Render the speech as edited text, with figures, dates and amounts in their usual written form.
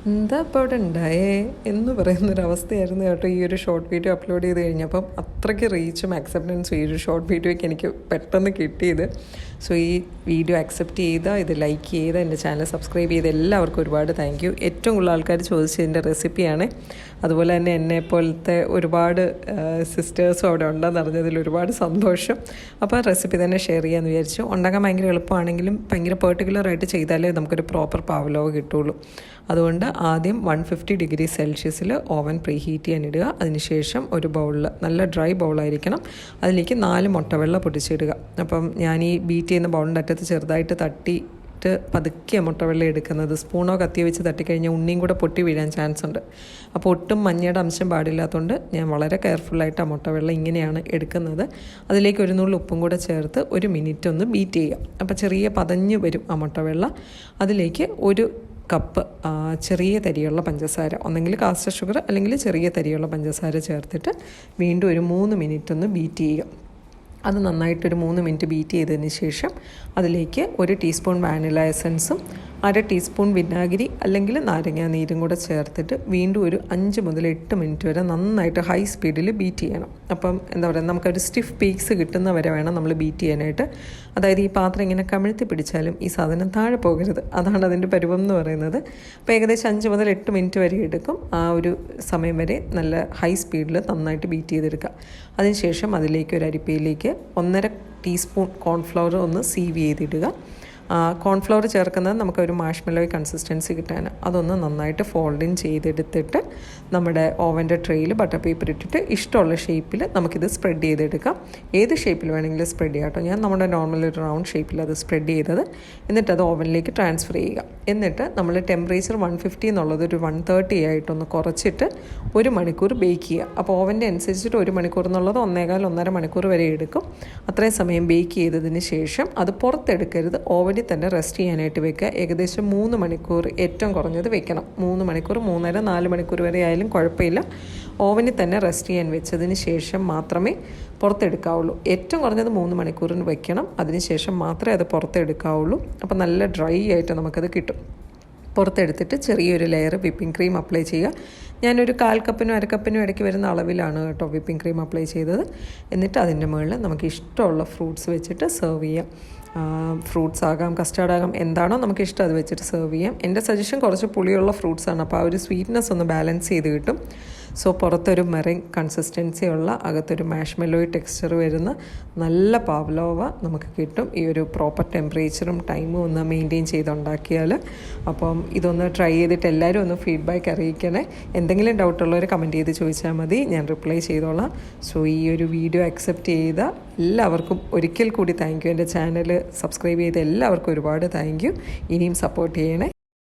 എന്താ ഇപ്പോൾ അവിടെ ഉണ്ടായേ എന്ന് പറയുന്നൊരവസ്ഥയായിരുന്നു കേട്ടോ ഈ ഒരു ഷോർട്ട് വീഡിയോ അപ്ലോഡ് ചെയ്ത് കഴിഞ്ഞപ്പം അത്രയ്ക്ക് റീച്ചും അക്സെപ്റ്റൻസും ഈ ഒരു ഷോർട്ട് വീഡിയോയ്ക്ക് എനിക്ക് പെട്ടെന്ന് കിട്ടിയത്. സോ ഈ വീഡിയോ അക്സെപ്റ്റ് ചെയ്ത, ഇത് ലൈക്ക് ചെയ്ത, എൻ്റെ ചാനൽ സബ്സ്ക്രൈബ് ചെയ്ത എല്ലാവർക്കും ഒരുപാട് താങ്ക് യു. ഏറ്റവും കൂടുതൽ ആൾക്കാർ ചോദിച്ചതിൻ്റെ റെസിപ്പിയാണ്. അതുപോലെ തന്നെ എന്നെപ്പോലത്തെ ഒരുപാട് സിസ്റ്റേഴ്സും അവിടെ ഉണ്ടെന്ന് അറിഞ്ഞതിൽ ഒരുപാട് സന്തോഷം. അപ്പോൾ റെസിപ്പി തന്നെ ഷെയർ ചെയ്യാമെന്ന് വിചാരിച്ചു. ഉണ്ടാക്കാൻ ഭയങ്കര എളുപ്പമാണെങ്കിലും ഭയങ്കര പെർട്ടിക്കുലറായിട്ട് ചെയ്താലേ നമുക്കൊരു പ്രോപ്പർ പാവ്ലോവ കിട്ടുള്ളൂ. അതുകൊണ്ട് ആദ്യം 150 ഡിഗ്രി സെൽഷ്യസിൽ ഓവൻ പ്രീ ഹീറ്റ് ചെയ്യാൻ ഇടുക. അതിനുശേഷം ഒരു ബൗളിൽ, നല്ല ഡ്രൈ ബൗളായിരിക്കണം, അതിലേക്ക് 4 മുട്ടവെള്ള പൊട്ടിച്ചിടുക. അപ്പം ഞാൻ ഈ ബീറ്റ് ചെയ്യുന്ന ബൗളിൻ്റെ അറ്റത്ത് ചെറുതായിട്ട് തട്ടിയിട്ട് പതുക്കെ മുട്ടവെള്ളം എടുക്കുന്നത്. സ്പൂണോ കത്തിയോ വെച്ച് തട്ടിക്കഴിഞ്ഞാൽ ഉണ്ണിയും കൂടെ പൊട്ടി വീഴാൻ ചാൻസ് ഉണ്ട്. അപ്പോൾ ഒട്ടും മഞ്ഞയുടെ അംശം പാടില്ലാത്തതുകൊണ്ട് ഞാൻ വളരെ കെയർഫുള്ളായിട്ട് ആ മുട്ടവെള്ളം ഇങ്ങനെയാണ് എടുക്കുന്നത്. അതിലേക്ക് ഒരു നുള്ളി ഉപ്പും കൂടെ ചേർത്ത് 1 മിനിറ്റ് ഒന്ന് ബീറ്റ് ചെയ്യുക. അപ്പോൾ ചെറിയ പതഞ്ഞ് വരും ആ മുട്ടവെള്ളം. അതിലേക്ക് 1 കപ്പ് ചെറിയ തരിയുള്ള പഞ്ചസാര, ഒന്നെങ്കിൽ കാസ്റ്റർ ഷുഗർ അല്ലെങ്കിൽ ചെറിയ തരിയുള്ള പഞ്ചസാര ചേർത്തിട്ട് വീണ്ടും ഒരു 3 മിനിറ്റ് ഒന്ന് ബീറ്റ് ചെയ്യുക. അത് നന്നായിട്ടൊരു 3 മിനിറ്റ് ബീറ്റ് ചെയ്തതിന് ശേഷം അതിലേക്ക് 1 ടീസ്പൂൺ വാനില എസൻസും 1/2 ടീസ്പൂൺ വിനാഗിരി അല്ലെങ്കിൽ നാരങ്ങാ നീരും കൂടെ ചേർത്തിട്ട് വീണ്ടും ഒരു 5 മുതൽ 8 മിനിറ്റ് വരെ നന്നായിട്ട് ഹൈ സ്പീഡിൽ ബീറ്റ് ചെയ്യണം. അപ്പം എന്താ പറയുക, നമുക്കൊരു സ്റ്റിഫ് പീക്സ് കിട്ടുന്ന വരെ വേണം നമ്മൾ ബീറ്റ് ചെയ്യാനായിട്ട്. അതായത് ഈ പാത്രം ഇങ്ങനെ കമിഴ്ത്തി പിടിച്ചാലും ഈ സാധനം താഴെ പോകരുത്, അതാണ് അതിൻ്റെ പരുവം എന്ന് പറയുന്നത്. അപ്പോൾ ഏകദേശം 5 മുതൽ 8 മിനിറ്റ് വരെ എടുക്കും. ആ ഒരു സമയം വരെ നല്ല ഹൈ സ്പീഡിൽ നന്നായിട്ട് ബീറ്റ് ചെയ്തെടുക്കുക. അതിനുശേഷം അതിലേക്ക് ഒരു അരിപ്പയിലേക്ക് 1.5 ടീസ്പൂൺ കോൺഫ്ലവർ ഒന്ന് സീവ് ചെയ്തിടുക. കോൺഫ്ലവർ ചേർക്കുന്നത് നമുക്കൊരു മാഷ്മെല്ലോയ് കൺസിസ്റ്റൻസി കിട്ടാൻ. അതൊന്ന് നന്നായിട്ട് ഫോൾഡിൻ ചെയ്തെടുത്തിട്ട് നമ്മുടെ ഓവൻ്റെ ട്രേയിൽ ബട്ടർ പേപ്പർ ഇട്ടിട്ട് ഇഷ്ടമുള്ള ഷേപ്പിൽ നമുക്കിത് സ്പ്രെഡ് ചെയ്തെടുക്കാം. ഏത് ഷേപ്പിൽ വേണമെങ്കിലും സ്പ്രെഡ് ചെയ്യാം കേട്ടോ. ഞാൻ നമ്മുടെ നോർമൽ ഒരു റൗണ്ട് ഷേപ്പിൽ അത് സ്പ്രെഡ് ചെയ്തത്. എന്നിട്ട് അത് ഓവനിലേക്ക് ട്രാൻസ്ഫർ ചെയ്യുക. എന്നിട്ട് നമ്മൾ ടെമ്പറേച്ചർ 150 എന്നുള്ളത് ഒരു 130 ആയിട്ടൊന്ന് കുറച്ചിട്ട് 1 മണിക്കൂർ ബേക്ക് ചെയ്യുക. അപ്പോൾ ഓവൻ്റെ അനുസരിച്ചിട്ട് 1 മണിക്കൂർ എന്നുള്ളത് 1.25-1.5 മണിക്കൂർ വരെ എടുക്കും. അത്രയും സമയം ബേക്ക് ചെയ്തതിന് ശേഷം അത് പുറത്തെടുക്കരുത്, ഓവൻ തന്നെ റെസ്റ്റ് ചെയ്യാനായിട്ട് വെക്കുക. ഏകദേശം 3 മണിക്കൂർ ഏറ്റവും കുറഞ്ഞത് വെക്കണം. 3 മണിക്കൂർ, 3.5, 4 മണിക്കൂർ വരെ ആയാലും കുഴപ്പമില്ല. ഓവനിൽ തന്നെ റെസ്റ്റ് ചെയ്യാൻ വെച്ചതിന് ശേഷം മാത്രമേ പുറത്തെടുക്കാവുള്ളൂ. ഏറ്റവും കുറഞ്ഞത് 3 മണിക്കൂറിന് വെക്കണം. അതിനുശേഷം മാത്രമേ അത് പുറത്തെടുക്കാവുള്ളൂ. അപ്പോൾ നല്ല ഡ്രൈ ആയിട്ട് നമുക്കത് കിട്ടും. പുറത്തെടുത്തിട്ട് ചെറിയൊരു ലെയർ വിപ്പിംഗ് ക്രീം അപ്ലൈ ചെയ്യുക. ഞാനൊരു 1/4 കപ്പിനും 1/2 കപ്പിനും ഇടയ്ക്ക് വരുന്ന അളവിലാണ് കേട്ടോ വിപ്പിംഗ് ക്രീം അപ്ലൈ ചെയ്തത്. എന്നിട്ട് അതിൻ്റെ മുകളിൽ നമുക്ക് ഇഷ്ടമുള്ള ഫ്രൂട്ട്സ് വെച്ചിട്ട് സെർവ് ചെയ്യാം. ഫ്രൂട്ട്സ് ആകാം, കസ്റ്റാർഡ് ആകാം, എന്താണോ നമുക്ക് ഇഷ്ടം അത് വെച്ചിട്ട് സെർവ് ചെയ്യാം. എൻ്റെ സജഷൻ കുറച്ച് പുളിയുള്ള ഫ്രൂട്ട്സാണ്, അപ്പോൾ ആ ഒരു സ്വീറ്റ്നെസ് ഒന്ന് ബാലൻസ് ചെയ്ത് കിട്ടും. സോ പുറത്തൊരു മെറിങ് കൺസിസ്റ്റൻസിയുള്ള, അകത്തൊരു മാഷ്മെല്ലോയ് ടെക്സ്ചർ വരുന്ന നല്ല പാവ്ലോവ നമുക്ക് കിട്ടും. ഈ ഒരു പ്രോപ്പർ ടെമ്പറേച്ചറും ടൈമും ഒന്ന് മെയിൻറ്റെയിൻ ചെയ്തുണ്ടാക്കിയാൽ. അപ്പം ഇതൊന്ന് ട്രൈ ചെയ്തിട്ട് എല്ലാവരും ഒന്ന് ഫീഡ്ബാക്ക് അറിയിക്കണേ. എന്തെങ്കിലും ഡൗട്ടുള്ളവർ കമൻറ്റ് ചെയ്ത് ചോദിച്ചാൽ മതി, ഞാൻ റിപ്ലൈ ചെയ്തോളാം. സോ ഈ ഒരു വീഡിയോ അക്സെപ്റ്റ് ചെയ്ത എല്ലാവർക്കും ഒരിക്കൽ കൂടി താങ്ക് യു. എൻ്റെ ചാനൽ സബ്സ്ക്രൈബ് ചെയ്ത എല്ലാവർക്കും ഒരുപാട് താങ്ക് യു. ഇനിയും സപ്പോർട്ട് ചെയ്യണേ.